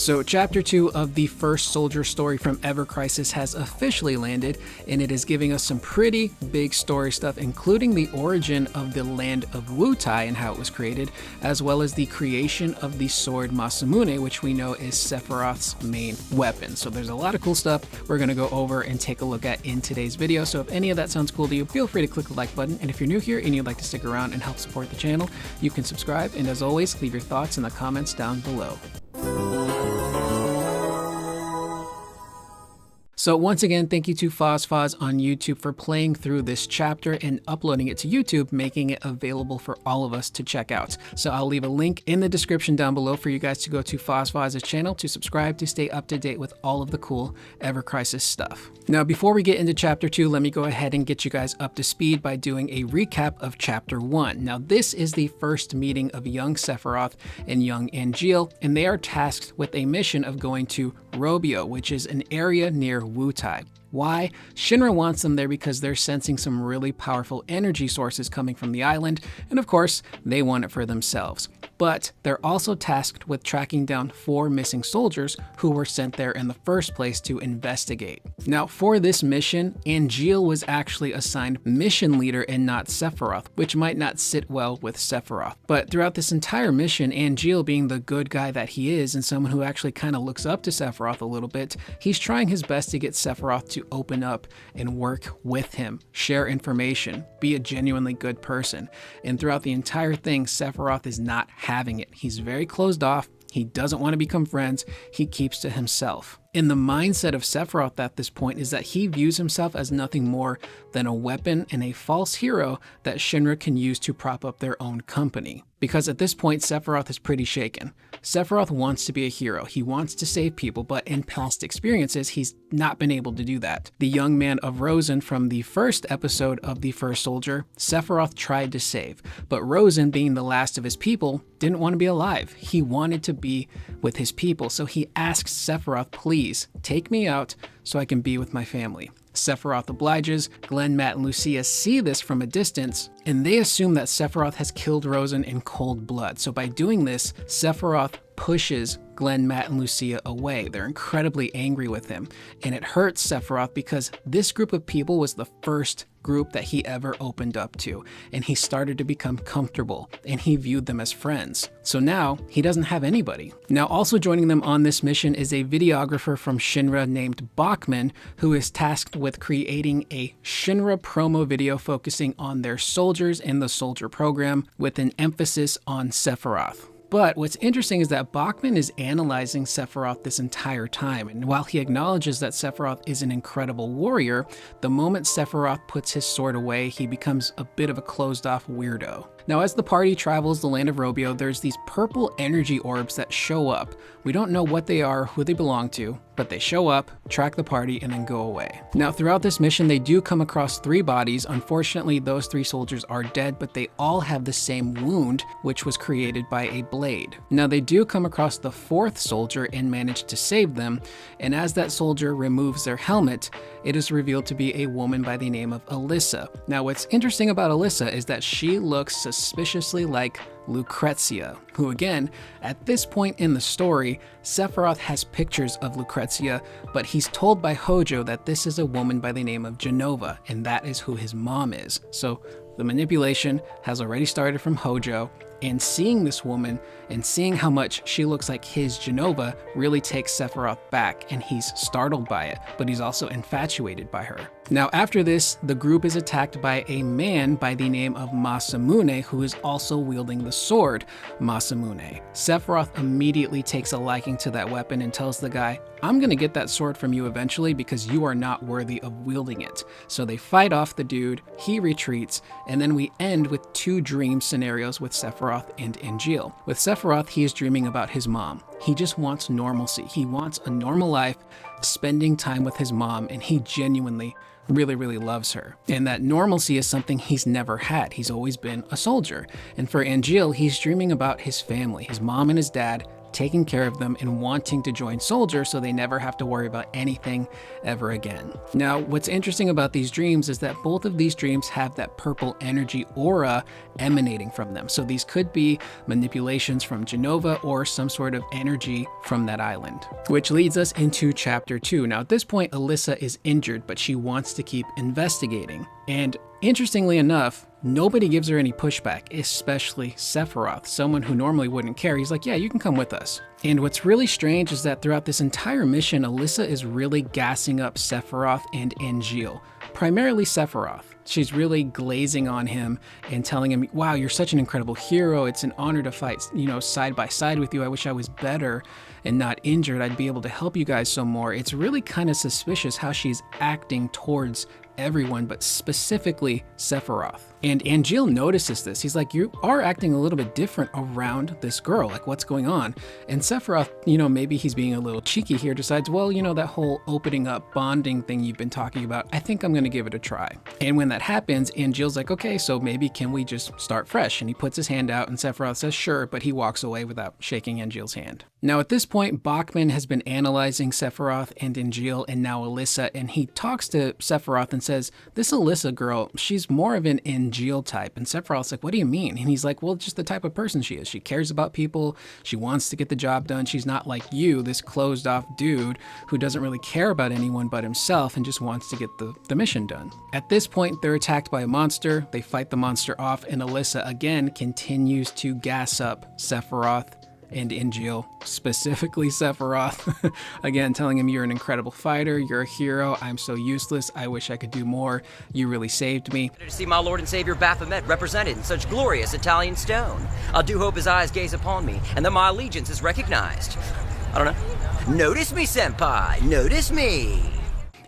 So Chapter 2 of the First Soldier story from Ever Crisis has officially landed, and it is giving us some pretty big story stuff, including the origin of the land of Wutai and how it was created, as well as the creation of the sword Masamune, which we know is Sephiroth's main weapon. So there's a lot of cool stuff we're going to go over and take a look at in today's video. So if any of that sounds cool to you, feel free to click the like button. And if you're new here and you'd like to stick around and help support the channel, you can subscribe. And as always, leave your thoughts in the comments down below. So once again, thank you to FozFoz on YouTube for playing through this chapter and uploading it to YouTube, making it available for all of us to check out. So I'll leave a link in the description down below for you guys to go to FozFoz's channel to subscribe to stay up to date with all of the cool Ever Crisis stuff. Now, before we get into Chapter 2, let me go ahead and get you guys up to speed by doing a recap of Chapter 1. Now, this is the first meeting of young Sephiroth and young Angeal, and they are tasked with a mission of going to Robio, which is an area near Wutai. Why? Shinra wants them there because they're sensing some really powerful energy sources coming from the island, and of course, they want it for themselves. But they're also tasked with tracking down 4 missing soldiers who were sent there in the first place to investigate. Now, for this mission, Angeal was actually assigned mission leader and not Sephiroth, which might not sit well with Sephiroth. But throughout this entire mission, Angeal, being the good guy that he is and someone who actually kind of looks up to Sephiroth a little bit, he's trying his best to get Sephiroth to open up and work with him, share information, be a genuinely good person. And throughout the entire thing, Sephiroth is not having it. He's very closed off. He doesn't want to become friends. He keeps to himself. And the mindset of Sephiroth at this point is that he views himself as nothing more than a weapon and a false hero that Shinra can use to prop up their own company. Because at this point, Sephiroth is pretty shaken. Sephiroth wants to be a hero. He wants to save people, but in past experiences, he's not been able to do that. The young man of Rosen from the first episode of The First Soldier, Sephiroth tried to save, but Rosen, being the last of his people, didn't want to be alive. He wanted to be with his people, so he asked Sephiroth, please, take me out so I can be with my family. Sephiroth obliges. Glenn, Matt, and Lucia see this from a distance, and they assume that Sephiroth has killed Rosen in cold blood. So by doing this, Sephiroth pushes Glenn, Matt, and Lucia away. They're incredibly angry with him, and it hurts Sephiroth because this group of people was the first group that he ever opened up to, and he started to become comfortable, and he viewed them as friends. So now he doesn't have anybody. Now, also joining them on this mission is a videographer from Shinra named Bachman, who is tasked with creating a Shinra promo video focusing on their soldiers and the soldier program with an emphasis on Sephiroth. But what's interesting is that Bachman is analyzing Sephiroth this entire time, and while he acknowledges that Sephiroth is an incredible warrior, the moment Sephiroth puts his sword away, he becomes a bit of a closed-off weirdo. Now, as the party travels the land of Robio, there's these purple energy orbs that show up. We don't know what they are or who they belong to, but they show up, track the party, and then go away. Now, throughout this mission, they do come across 3 bodies. Unfortunately, those 3 soldiers are dead, but they all have the same wound, which was created by a blade. Now, they do come across the 4th soldier and manage to save them, and as that soldier removes their helmet, it is revealed to be a woman by the name of Alyssa. Now, what's interesting about Alyssa is that she looks suspiciously like Lucrezia, who again, at this point in the story, Sephiroth has pictures of Lucrezia, but he's told by Hojo that this is a woman by the name of Genova, and that is who his mom is. So the manipulation has already started from Hojo, and seeing this woman and seeing how much she looks like his Genova really takes Sephiroth back, and he's startled by it, but he's also infatuated by her. Now, after this, the group is attacked by a man by the name of Masamune, who is also wielding the sword Masamune. Sephiroth immediately takes a liking to that weapon and tells the guy, I'm gonna get that sword from you eventually because you are not worthy of wielding it. So they fight off the dude, he retreats, and then we end with 2 dream scenarios with Sephiroth and Angeal. With Sephiroth, he is dreaming about his mom. He just wants normalcy. He wants a normal life, spending time with his mom, and he genuinely really loves her. And that normalcy is something he's never had. He's always been a soldier. And for Angeal, he's dreaming about his family, his mom and his dad, taking care of them and wanting to join Soldier so they never have to worry about anything ever again. Now, what's interesting about these dreams is that both of these dreams have that purple energy aura emanating from them. So these could be manipulations from Genova or some sort of energy from that island. Which leads us into chapter 2. Now, at this point, Alyssa is injured, but she wants to keep investigating. And interestingly enough, nobody gives her any pushback, especially Sephiroth, someone who normally wouldn't care. He's like, yeah, you can come with us. And what's really strange is that throughout this entire mission, Alyssa is really gassing up Sephiroth and Angeal, primarily Sephiroth. She's really glazing on him and telling him, wow, you're such an incredible hero. It's an honor to fight, side by side with you. I wish I was better and not injured. I'd be able to help you guys some more. It's really kind of suspicious how she's acting towards everyone, but specifically Sephiroth. And Angeal notices this. He's like, you are acting a little bit different around this girl. Like, what's going on? And Sephiroth, maybe he's being a little cheeky here, decides, well, that whole opening up bonding thing you've been talking about, I think I'm going to give it a try. And when that happens, Angeal's like, okay, so maybe can we just start fresh? And he puts his hand out and Sephiroth says, sure, but he walks away without shaking Angeal's hand. Now, at this point, Bachman has been analyzing Sephiroth and Angeal and now Alyssa, and he talks to Sephiroth and says, this Alyssa girl, she's more of an Angeal type. And Sephiroth's like, what do you mean? And he's like, well, just the type of person she is. She cares about people. She wants to get the job done. She's not like you, this closed off dude who doesn't really care about anyone but himself and just wants to get the mission done. At this point, they're attacked by a monster. They fight the monster off, and Alyssa again continues to gas up Sephiroth and Angeal, specifically Sephiroth, again telling him, you're an incredible fighter, you're a hero, I'm so useless, I wish I could do more, you really saved me. To see my Lord and Savior Baphomet represented in such glorious Italian stone. I do hope his eyes gaze upon me, and that my allegiance is recognized. I don't know. Notice me, senpai, notice me.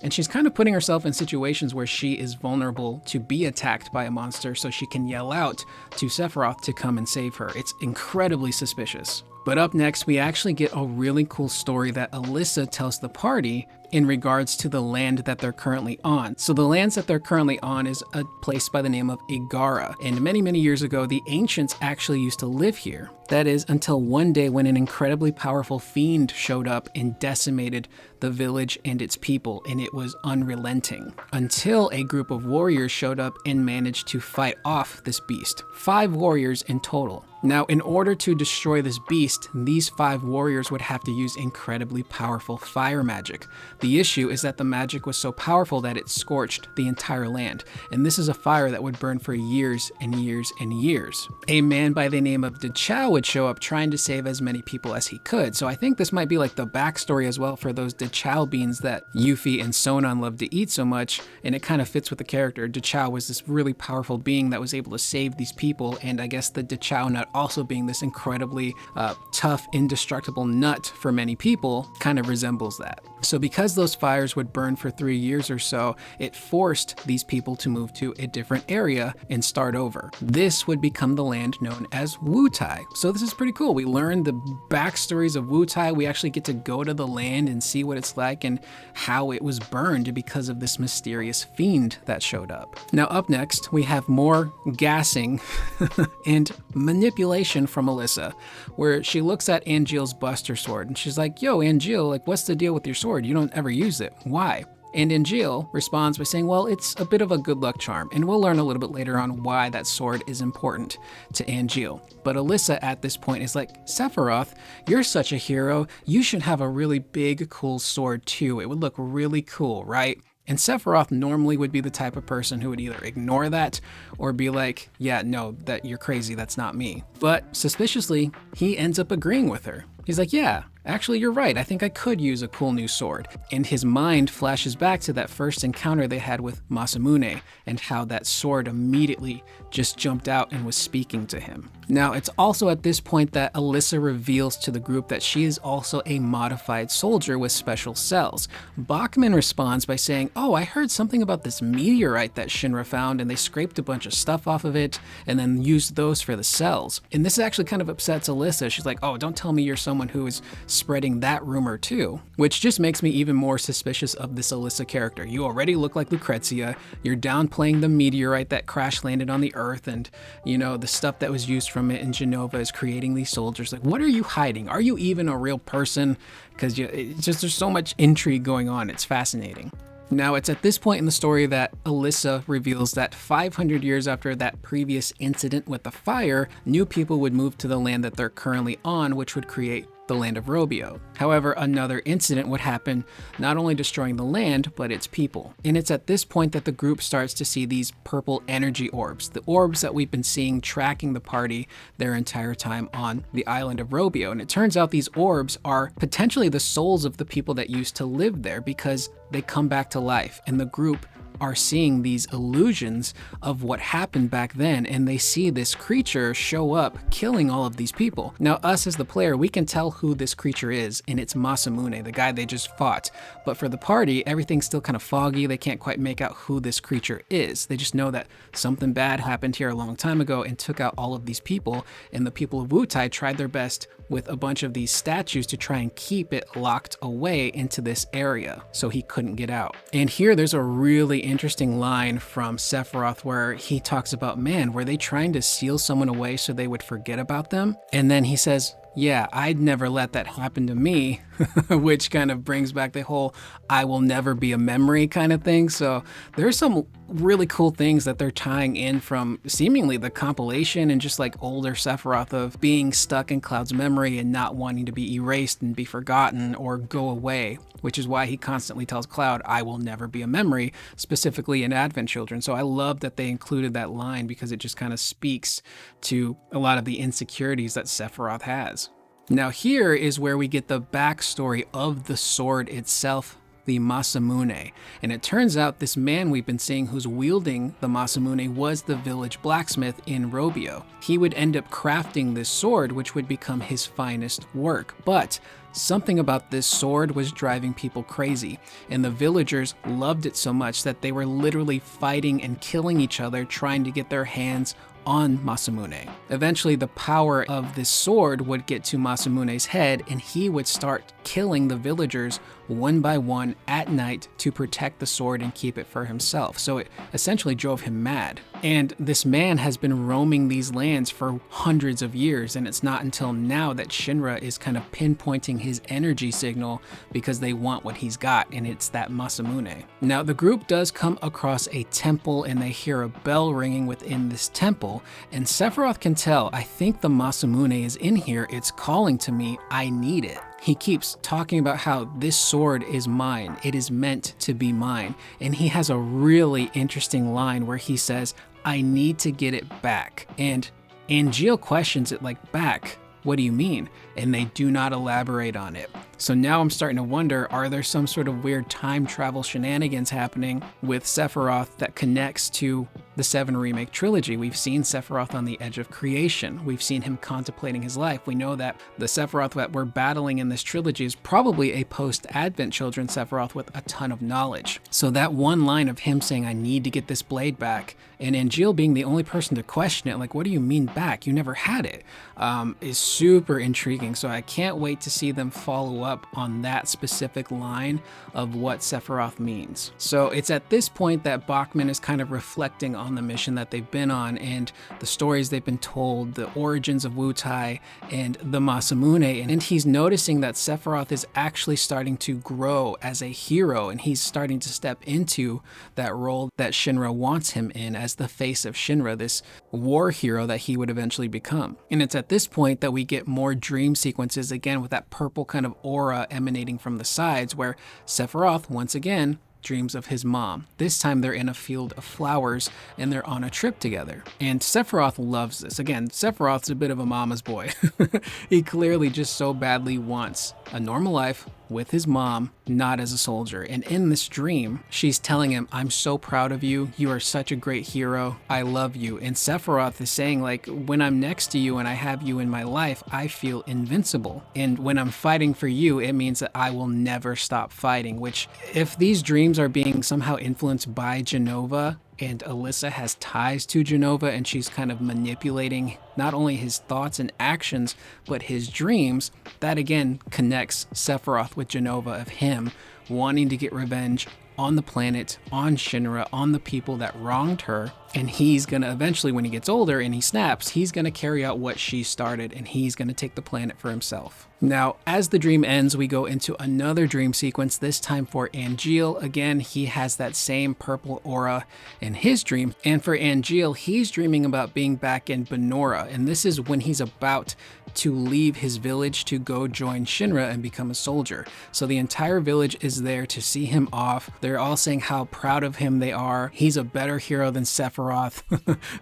And she's kind of putting herself in situations where she is vulnerable to be attacked by a monster so she can yell out to Sephiroth to come and save her. It's incredibly suspicious. But up next, we actually get a really cool story that Alyssa tells the party in regards to the land that they're currently on. So the lands that they're currently on is a place by the name of Igara. And many, many years ago, the ancients actually used to live here. That is, until one day when an incredibly powerful fiend showed up and decimated the village and its people, and it was unrelenting. Until a group of warriors showed up and managed to fight off this beast. 5 warriors in total. Now, in order to destroy this beast, these 5 warriors would have to use incredibly powerful fire magic. The issue is that the magic was so powerful that it scorched the entire land, and this is a fire that would burn for years and years and years. A man by the name of Dechao would show up trying to save as many people as he could, so I think this might be like the backstory as well for those Dechao beans that Yuffie and Sonon love to eat so much, and it kind of fits with the character. Dechao was this really powerful being that was able to save these people, and I guess the Dechao nut also being this incredibly tough, indestructible nut for many people kind of resembles that. So because those fires would burn for 3 years or so, it forced these people to move to a different area and start over. This would become the land known as Wutai. So this is pretty cool. We learn the backstories of Wutai. We actually get to go to the land and see what it's like and how it was burned because of this mysterious fiend that showed up. Now up next, we have more gassing and manipulation from Alyssa, where she looks at Angeal's Buster Sword and she's like, yo, Angeal, like, what's the deal with your sword? You don't ever use it. Why? And Angeal responds by saying, well, it's a bit of a good luck charm, and we'll learn a little bit later on why that sword is important to Angeal. But Alyssa at this point is like, Sephiroth, you're such a hero. You should have a really big, cool sword too. It would look really cool, right? And Sephiroth normally would be the type of person who would either ignore that or be like, yeah, no, that you're crazy, that's not me. But suspiciously, he ends up agreeing with her. He's like, yeah, actually, you're right. I think I could use a cool new sword. And his mind flashes back to that first encounter they had with Masamune and how that sword immediately just jumped out and was speaking to him. Now, it's also at this point that Alyssa reveals to the group that she is also a modified soldier with special cells. Bachman responds by saying, oh, I heard something about this meteorite that Shinra found, and they scraped a bunch of stuff off of it and then used those for the cells. And this actually kind of upsets Alyssa. She's like, oh, don't tell me you're someone who is spreading that rumor too, which just makes me even more suspicious of this Alyssa character. You already look like Lucrezia, you're downplaying the meteorite that crash landed on the Earth, and the stuff that was used from it in Genova is creating these soldiers. Like, what are you hiding? Are you even a real person? Because there's so much intrigue going on. It's fascinating. Now, it's at this point in the story that Alyssa reveals that 500 years after that previous incident with the fire, new people would move to the land that they're currently on, which would create the land of Robio. However, another incident would happen, not only destroying the land, but its people. And it's at this point that the group starts to see these purple energy orbs, the orbs that we've been seeing tracking the party their entire time on the island of Robio. And it turns out these orbs are potentially the souls of the people that used to live there, because they come back to life, and the group are seeing these illusions of what happened back then, and they see this creature show up killing all of these people. Now, us as the player, we can tell who this creature is, and it's Masamune, the guy they just fought. But for the party, everything's still kind of foggy. They can't quite make out who this creature is. They just know that something bad happened here a long time ago and took out all of these people, and the people of Wutai tried their best with a bunch of these statues to try and keep it locked away into this area so he couldn't get out. And here there's a really interesting line from Sephiroth where he talks about, man, were they trying to seal someone away so they would forget about them? And then he says, yeah, I'd never let that happen to me, which kind of brings back the whole I will never be a memory kind of thing. So there's some really cool things that they're tying in from seemingly the compilation and just like older Sephiroth of being stuck in Cloud's memory and not wanting to be erased and be forgotten or go away, which is why he constantly tells Cloud, I will never be a memory, specifically in Advent Children. So I love that they included that line because it just kind of speaks to a lot of the insecurities that Sephiroth has. Now here is where we get the backstory of the sword itself, the Masamune. And it turns out this man we've been seeing who's wielding the Masamune was the village blacksmith in Robio. He would end up crafting this sword, which would become his finest work. But something about this sword was driving people crazy, and the villagers loved it so much that they were literally fighting and killing each other trying to get their hands on Masamune. Eventually, the power of this sword would get to Masamune's head, and he would start killing the villagers one by one at night to protect the sword and keep it for himself. So it essentially drove him mad. And this man has been roaming these lands for hundreds of years, and it's not until now that Shinra is kind of pinpointing his energy signal because they want what he's got, and it's that Masamune. Now, the group does come across a temple, and they hear a bell ringing within this temple, and Sephiroth can tell, I think the Masamune is in here, it's calling to me, I need it. He keeps talking about how this sword is mine, it is meant to be mine, and he has a really interesting line where he says, I need to get it back. And Angeal questions it like, back? What do you mean? And they do not elaborate on it. So now I'm starting to wonder, are there some sort of weird time travel shenanigans happening with Sephiroth that connects to the 7 Remake trilogy? We've seen Sephiroth on the edge of creation. We've seen him contemplating his life. We know that the Sephiroth that we're battling in this trilogy is probably a post-Advent Children Sephiroth with a ton of knowledge. So that one line of him saying, I need to get this blade back, and Angeal being the only person to question it, like, what do you mean back? You never had it, is super intriguing. So I can't wait to see them follow up on that specific line of what Sephiroth means. So it's at this point that Bachman is kind of reflecting on the mission that they've been on and the stories they've been told, the origins of Wutai and the Masamune, and he's noticing that Sephiroth is actually starting to grow as a hero, and he's starting to step into that role that Shinra wants him in as the face of Shinra, this war hero that he would eventually become. And it's at this point that we get more dream sequences, again with that purple kind of aura emanating from the sides, where Sephiroth once again dreams of his mom. This time they're in a field of flowers and they're on a trip together. And Sephiroth loves this. Again, Sephiroth's a bit of a mama's boy. He clearly just so badly wants a normal life with his mom, not as a soldier. And in this dream, she's telling him, I'm so proud of you. You are such a great hero. I love you. And Sephiroth is saying, like, when I'm next to you and I have you in my life, I feel invincible. And when I'm fighting for you, it means that I will never stop fighting, which if these dreams are being somehow influenced by Genova, and Alyssa has ties to Jenova, and she's kind of manipulating not only his thoughts and actions, but his dreams. That again connects Sephiroth with Jenova, of him wanting to get revenge on the planet, on Shinra, on the people that wronged her. And he's gonna eventually, when he gets older and he snaps, he's gonna carry out what she started, and he's gonna take the planet for himself. Now, as the dream ends, we go into another dream sequence, this time for Angeal. Again, he has that same purple aura in his dream. And for Angeal, he's dreaming about being back in Benora. And this is when he's about to leave his village to go join Shinra and become a soldier. So the entire village is there to see him off. They're all saying how proud of him they are. He's a better hero than Sephiroth.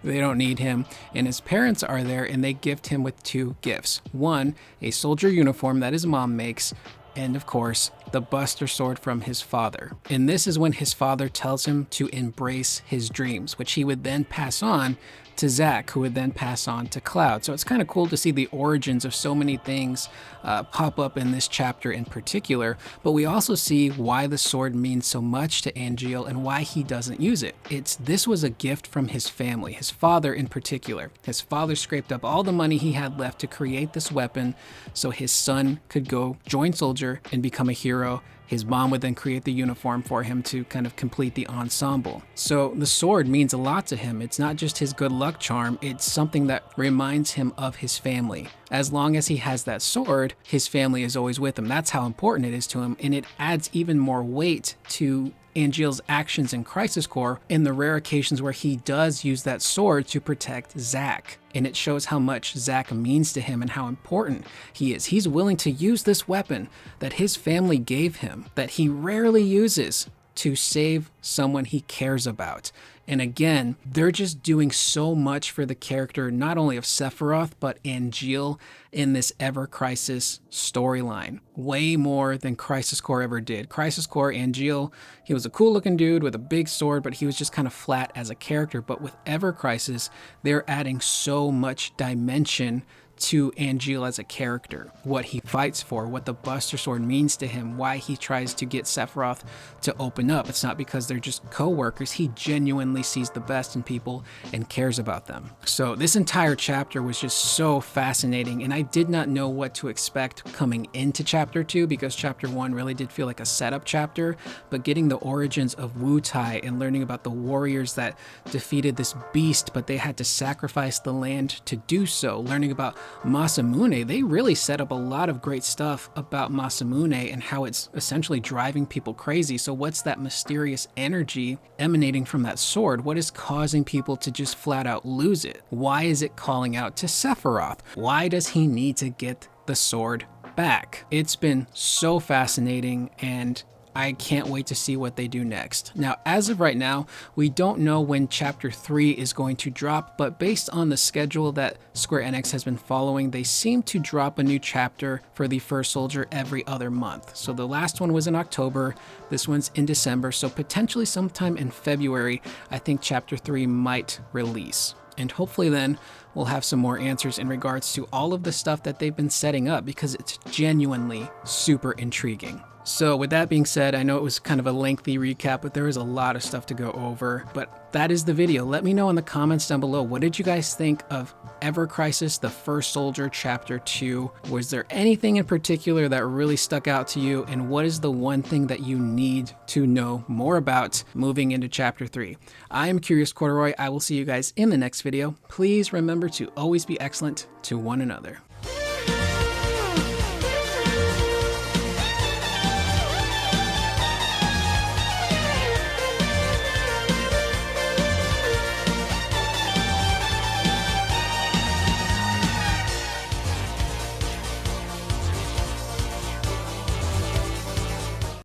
They don't need him. And his parents are there, and they gift him with 2 gifts. One, a soldier uniform that his mom makes, and of course, the Buster Sword from his father. And this is when his father tells him to embrace his dreams, which he would then pass on to Zack, who would then pass on to Cloud. So it's kind of cool to see the origins of so many things pop up in this chapter in particular, but we also see why the sword means so much to Angeal and why he doesn't use it. This was a gift from his family, his father in particular. His father scraped up all the money he had left to create this weapon so his son could go join soldier and become a hero. His mom would then create the uniform for him to kind of complete the ensemble. So the sword means a lot to him. It's not just his good luck charm, it's something that reminds him of his family. As long as he has that sword, his family is always with him. That's how important it is to him, and it adds even more weight to Angeal's actions in Crisis Core in the rare occasions where he does use that sword to protect Zack. And it shows how much Zack means to him and how important he is. He's willing to use this weapon that his family gave him, that he rarely uses, to save someone he cares about. And again, they're just doing so much for the character, not only of Sephiroth, but Angeal in this Ever Crisis storyline. Way more than Crisis Core ever did. Crisis Core, Angeal, he was a cool looking dude with a big sword, but he was just kind of flat as a character. But with Ever Crisis, they're adding so much dimension to Angeal as a character, what he fights for, what the Buster Sword means to him, why he tries to get Sephiroth to open up. It's not because they're just co-workers. He genuinely sees the best in people and cares about them. So this entire chapter was just so fascinating, and I did not know what to expect coming into chapter 2, because chapter 1 really did feel like a setup chapter, but getting the origins of Wutai and learning about the warriors that defeated this beast, but they had to sacrifice the land to do so, learning about Masamune. They really set up a lot of great stuff about Masamune and how it's essentially driving people crazy. So what's that mysterious energy emanating from that sword? What is causing people to just flat out lose it? Why is it calling out to Sephiroth? Why does he need to get the sword back? It's been so fascinating, and I can't wait to see what they do next. Now, as of right now, we don't know when chapter 3 is going to drop, but based on the schedule that Square Enix has been following, they seem to drop a new chapter for the Frist Soldier every other month. So the last one was in October, this one's in December, so potentially sometime in February, I think chapter 3 might release. And hopefully then we'll have some more answers in regards to all of the stuff that they've been setting up, because it's genuinely super intriguing. So with that being said, I know it was kind of a lengthy recap, but there is a lot of stuff to go over. But that is the video. Let me know in the comments down below, what did you guys think of Ever Crisis, the First Soldier Chapter 2? Was there anything in particular that really stuck out to you? And what is the one thing that you need to know more about moving into Chapter 3? I am Curious Corduroy. I will see you guys in the next video. Please remember to always be excellent to one another.